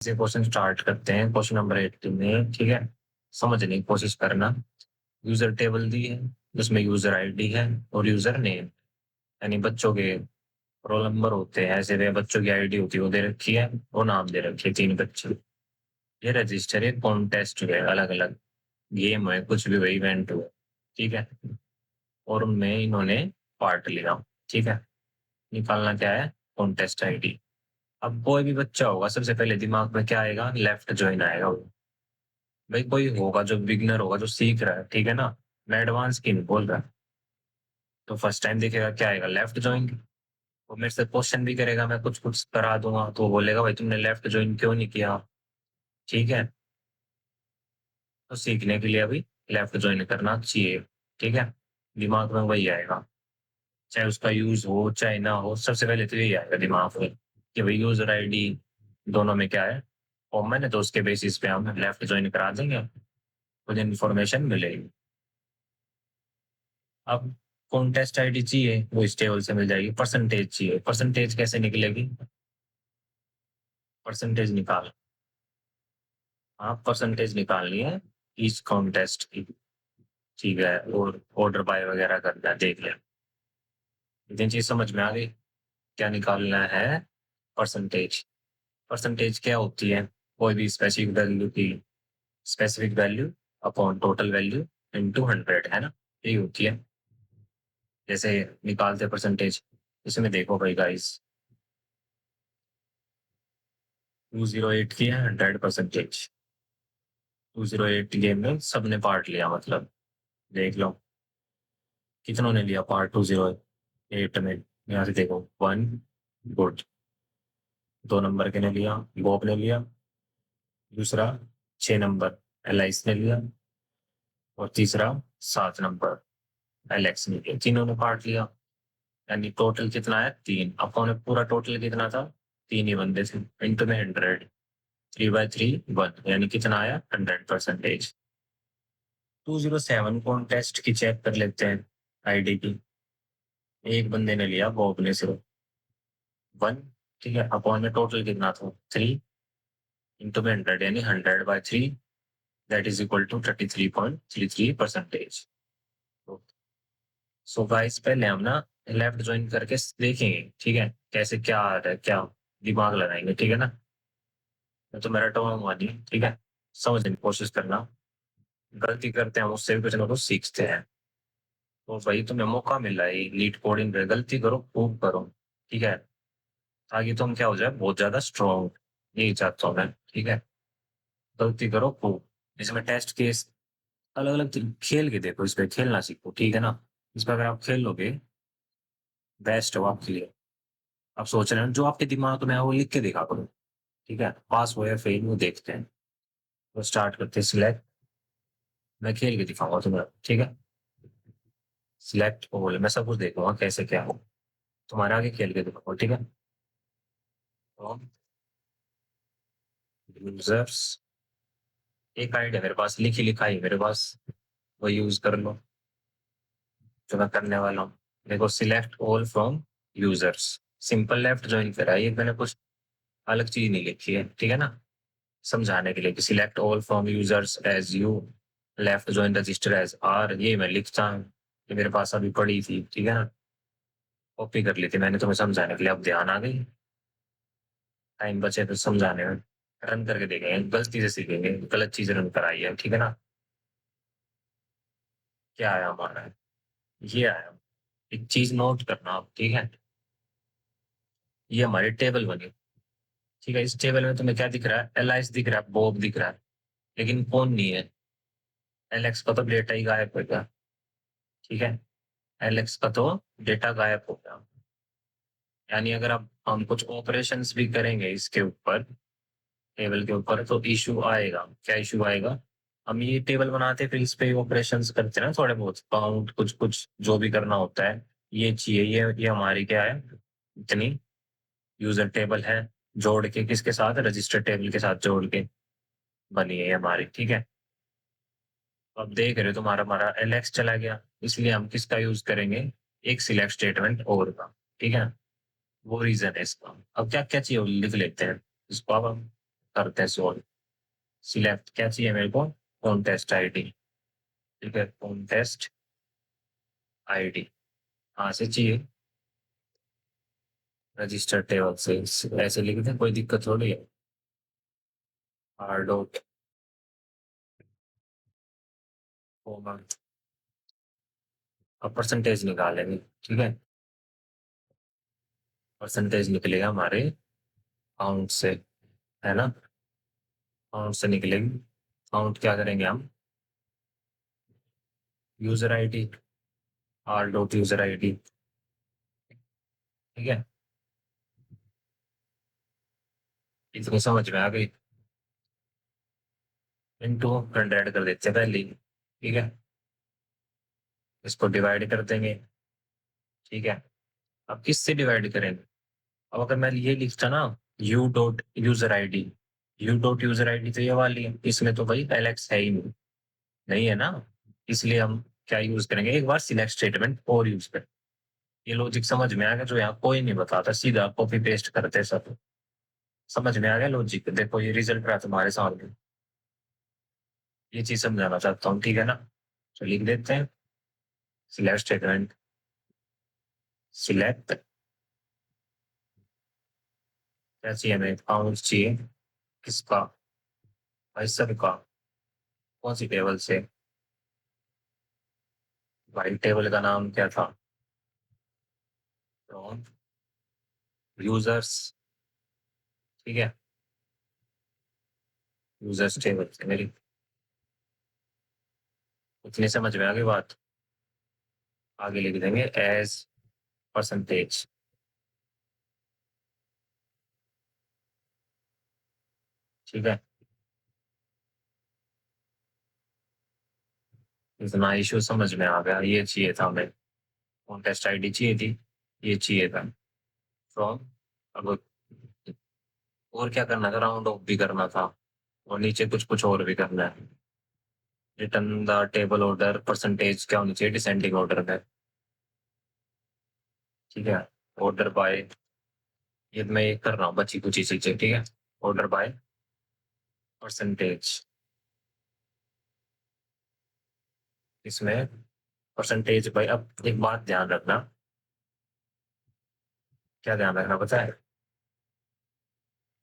से question start करते हैं। क्वेश्चन नंबर 18 में, ठीक है, समझने की कोशिश करना। यूजर टेबल दी है जिसमें यूजर आईडी है और यूजर नेम, यानी बच्चों के रोल नंबर होते हैं, ऐसे वे बच्चों की आईडी होती है वो दे रखी है और नाम दे रखी है, 3 बच्चे। ये रजिस्टर है, कॉन्टेस्ट है, अलग अलग गेम है, कुछ भी वही इवेंट हुआ, ठीक है, और उनमें इन्होंने पार्ट लिया, ठीक है। निकालना क्या है? Contest ID. अब कोई भी बच्चा होगा, सबसे पहले दिमाग में क्या आएगा? लेफ्ट ज्वाइन आएगा। भाई कोई होगा जो बिगनर होगा, जो सीख रहा है, ठीक है ना, मैं एडवांस की नहीं बोल रहा, तो फर्स्ट टाइम देखेगा क्या आएगा? Left join. वो मेरे से क्वेश्चन भी करेगा, मैं कुछ कुछ करा दूंगा, तो वो बोलेगा भाई तुमने लेफ्ट ज्वाइन क्यों नहीं किया? ठीक है, तो सीखने के लिए अभी लेफ्ट ज्वाइन करना चाहिए, ठीक है। दिमाग में वही आएगा, चाहे उसका यूज हो चाहे ना हो, सबसे पहले तो यही आएगा दिमाग में कि भाई यूजर आईडी दोनों में क्या है? कॉमन है, तो उसके बेसिस पे हम लेफ्ट ज्वाइन करा देंगे, मुझे इन्फॉर्मेशन मिलेगी। अब कॉन्टेस्ट आईडी चाहिए, वो इस टेबल से मिल जाएगी। परसेंटेज चाहिए, परसेंटेज कैसे निकलेगी? परसेंटेज निकाल, हाँ परसेंटेज निकालनी है इस कॉन्टेस्ट की, ठीक है, और ऑर्डर बाय वगैरह करना है, देख ले। इतनी चीज समझ में आ गई? क्या निकालना है? परसेंटेज। परसेंटेज क्या होती है? कोई भी स्पेसिफिक वैल्यू की specific value upon total value into 100, है ना, यही होती है। जैसे निकालते परसेंटेज, इसमें देखो भाई गाइस, 208 की है 100%। 208 गेम में सबने पार्ट लिया, मतलब देख लो कितनों ने लिया पार्ट 208 में। यहाँ से देखो 1, गुड, 2 नंबर के ने लिया, बॉब ने लिया। दूसरा 6 नंबर एलाइस ने लिया, और तीसरा 7 नंबर एलेक्स ने लिया। तीनों ने पार्ट लिया, यानी टोटल कितना है? 3। अब कौन है? पूरा टोटल कितना था? 3 ही बंदे थे, इंटू में 100, 3/3 1, यानी कितना आया? 100%। 207 कॉन्टेस्ट की चेक कर लेते हैं आईडी की। एक बंदे ने लिया, बॉब ने सिर्फ 1, ठीक है। अपॉन में टोटल कितना था? 3, इंटू में 100, यानी 100/3, that is equal to 33.33%। So guys पहले हम ना लेफ्ट ज्वाइन करके देखेंगे, ठीक है, कैसे क्या आ रहा है, क्या दिमाग लगाएंगे, ठीक है ना। मैं तो मेरा टोंगा नहीं, ठीक है, समझने की कोशिश करना। गलती करते हैं हम, उससे भी कुछ ना कुछ सीखते हैं। तो भाई तुम्हें मौका मिल रहा है लीड कोडिंग पे, गलती करो खूब करो, ठीक है, ताकि तुम क्या हो जाए? बहुत ज्यादा स्ट्रॉन्ग, यही चाहता हूँ मैं, ठीक है। गलती करो खूब। इसमें टेस्ट केस अलग अलग खेल के देखो, इस पे खेलना सीखो, ठीक है ना। इस पर अगर आप खेल लोगे, बेस्ट हो आपके लिए। आप सोच रहे हो जो आपके दिमाग में है वो लिख के दिखा करो, ठीक है, पास हो या फेल वो देखते हैं। तो स्टार्ट करते हैं सिलेक्ट, मैं खेल के दिखाऊंगा तुम्हें, ठीक है। सिलेक्ट हो बोले, मैं सब कुछ देखूंगा कैसे क्या हो, तुम्हारे आगे खेल के दिखाऊंगा, ठीक है। तो यूजर्स, एक आइडिया मेरे पास, लिखी लिखा ही मेरे पास, वो यूज कर लो जो मैं करने वाला हूँ। देखो, select all from users, simple left join करा है, ये मैंने कुछ अलग चीज नहीं लिखी है, ठीक है ना, समझाने के लिए कि select all from users as U left join register as R, ये मैं लिखता हूँ, ये मेरे पास अभी पड़ी थी, ठीक है ना, कॉपी कर ली थी मैंने तुम्हें समझाने के लिए, अब ध्यान आ गई। टाइम बचे तो समझाने में, रन करके देखेंगे, गलती से सीखेंगे, गलत चीज रन कराई है, ठीक है ना। क्या आया हमारा? ये आया। एक चीज नोट करना आप, ठीक है, ये हमारी टेबल बनी, ठीक है। इस टेबल में तुम्हें क्या दिख रहा है? एलाइस दिख रहा है, बॉब दिख रहा है, लेकिन कौन नहीं है? एलेक्स का तो डेटा ही गायब हो गया, ठीक है, एलेक्स का तो डेटा गायब हो गया। यानी अगर अब हम कुछ ऑपरेशंस भी करेंगे इसके ऊपर, टेबल के ऊपर, तो इशू आएगा। क्या इशू आएगा? हम ये टेबल बनाते फिर इस पे ऑपरेशंस करते हैं ना, थोड़े बहुत काउंट, कुछ कुछ जो भी करना होता है, ये चाहिए, ये हमारी क्या है? इतनी यूजर टेबल है, जोड़ के किसके साथ? रजिस्टर टेबल के साथ जोड़ के बनी है ये हमारी, ठीक है। अब देख रहे हो तुम्हारा हमारा एलेक्स चला गया, इसलिए हम किसका यूज करेंगे? एक सिलेक्ट स्टेटमेंट और का, ठीक है। वो रीजन है इसका। अब क्या क्या चाहिए वो लिख लेते हैं इसको। अब हम करते हैं सोल्व। सिलेक्ट क्या चाहिए मेरे को, कॉन्टेस्ट आईडी। ठीक है, कॉन्टेस्ट आईडी कहाँ से चाहिए, रजिस्टर टेबल से। ऐसे लिख दें, कोई दिक्कत थोड़ी है। आर डॉट कॉमन, अब परसेंटेज निकालेंगे। ठीक है, परसेंटेज निकलेगा हमारे काउंट से, है ना। काउंट से निकलेगी, काउंट क्या करेंगे हम, user ID, R dot user ID. ठीक है, इतनी समझ में आ गई। इनटू 100 कर देते हैं पहले ही। ठीक है, इसको डिवाइड कर देंगे। ठीक है, अब किससे डिवाइड करेंगे, अब अगर मैं ये लिखता ना, U dot user ID, U dot user ID तो ये वाली है, इसमें तो भाई एलेक्स है ही नहीं, नहीं है ना। इसलिए हम क्या यूज करेंगे, एक बार सिलेक्ट स्टेटमेंट और यूज करें। ये लॉजिक समझ में आ गया, जो यहाँ कोई नहीं बताता, सीधा कॉपी पेस्ट करते सब। समझ में आ गया लॉजिक, देखो ये रिजल्ट रहा तुम्हारे सामने। ये चीज समझाना चाहता हूँ, ठीक है ना। तो लिख देते हैं सिलेक्ट स्टेटमेंट, सिलेक्ट क्या चाहिए हमें, काउंट चाहिए, किसका, भाई सबका, कौन सी टेबल से, भाई टेबल का नाम क्या था, फ्रॉम यूजर्स। ठीक है, यूजर्स टेबल से मेरी, उतनी समझ में आ गई बात। आगे लिख देंगे एज परसेंटेज। ठीक है, इतना इशू समझ में आ गया, ये चाहिए था हमें, कॉन्टेस्ट आईडी चाहिए थी, ये चाहिए था फ्रॉम। अब और क्या करना था, राउंड ऑफ भी करना था, और नीचे कुछ कुछ और भी करना है। Return the table order, percentage क्या होनी चाहिए, डिसेंडिंग ऑर्डर में। ठीक है, ऑर्डर बाय, ये मैं ये कर रहा हूँ बची कुछ चीजें। ठीक है, ऑर्डर बाय परसेंटेज, इसमें परसेंटेज बाय। अब एक बात ध्यान रखना, क्या ध्यान रखना पता है,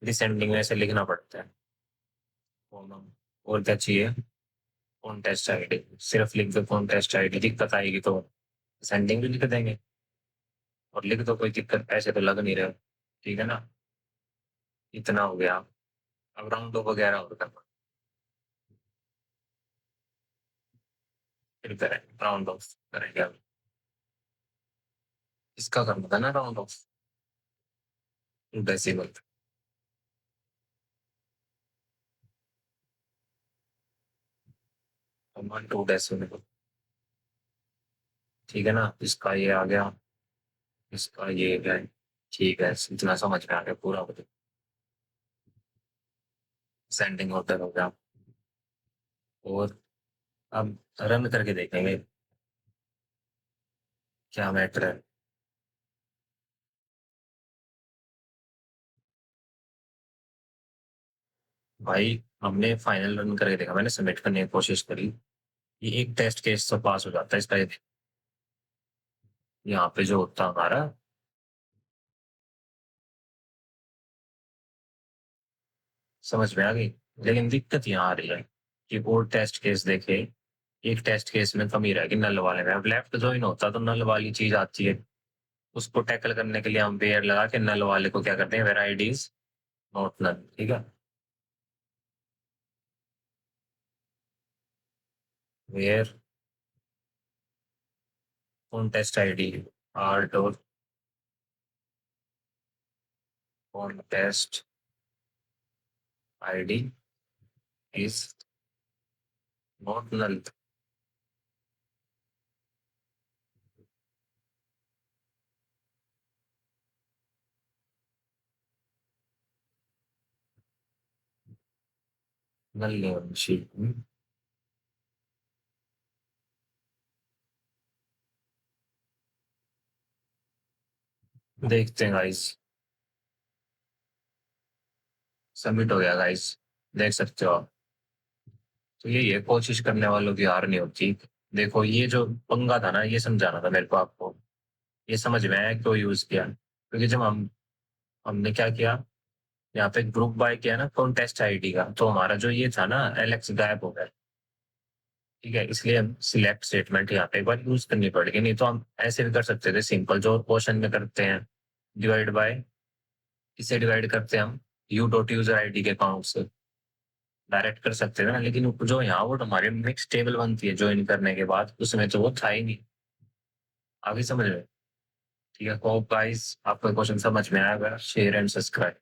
डिसेंडिंग में ऐसे लिखना पड़ता है। और क्या चाहिए, कॉन्टेस्ट आईडी, सिर्फ लिख दो कॉन्टेस्ट आईडी, दिक्कत आएगी तो सेंडिंग भी लिख देंगे, और लिख दो, कोई दिक्कत ऐसे तो लग नहीं रहा। ठीक है ना, इतना हो गया। अब राउंड ऑफ वगैरह और करना, फिर करें राउंड ऑफ करेंगे। अब इसका करना था ना राउंड ऑफ, डेसिमल, 2 डेसिमल। ठीक है ना, इसका ये आ गया, इसका ये है। ठीक है, इतना समझ में आ गया पूरा, बता सेंडिंग होता हो गया। और अब रन करके देखेंगे क्या मैटर है। भाई हमने फाइनल रन करके देखा, मैंने सबमिट करने की कोशिश करी, ये एक टेस्ट केस से पास हो जाता है इसका, ये यहाँ पे जो होता हमारा, समझ में आ गई। लेकिन दिक्कत यहाँ आ रही है कि वो टेस्ट केस देखे, एक टेस्ट केस में कमी रहेगी नल वाले में। अब लेफ्ट ज्वाइन होता तो नल वाली चीज आती है, उसको टैकल करने के लिए हम वेयर लगा के नल वाले को क्या करते हैं, where ID is not null. ठीक है, where contest ID, R dot contest ID is not null. Null नहीं होनी चाहिए। देखते हैं गाइस, सबमिट हो गया गाइस, देख सकते हो आप। तो यही है, कोशिश करने वालों की हार नहीं होती। देखो ये जो पंगा था ना, ये समझाना था मेरे को आपको। ये समझ में आया क्यों यूज किया, क्योंकि जब हमने क्या किया, यहाँ पे ग्रुप बाय किया ना कॉन्टेस्ट आईडी का, तो हमारा जो ये था ना एलेक्स गायब हो गया। ठीक है, इसलिए हम सिलेक्ट स्टेटमेंट यहाँ पे एक बार यूज करनी पड़ेगी, नहीं तो हम ऐसे भी कर सकते थे सिंपल, जो क्वेश्चन में करते हैं, डिवाइड बाय, इसे डिवाइड करते हैं हम यू डॉट यूजर आईडी के अकाउंट से, डायरेक्ट कर सकते थे ना। लेकिन जो यहाँ वो हमारे मिक्स टेबल बनती है ज्वाइन करने के बाद, उसमें तो वो था ही नहीं। आगे समझ में? ठीक है, होप गाइस आपको क्वेश्चन समझ में आएगा। Share and subscribe.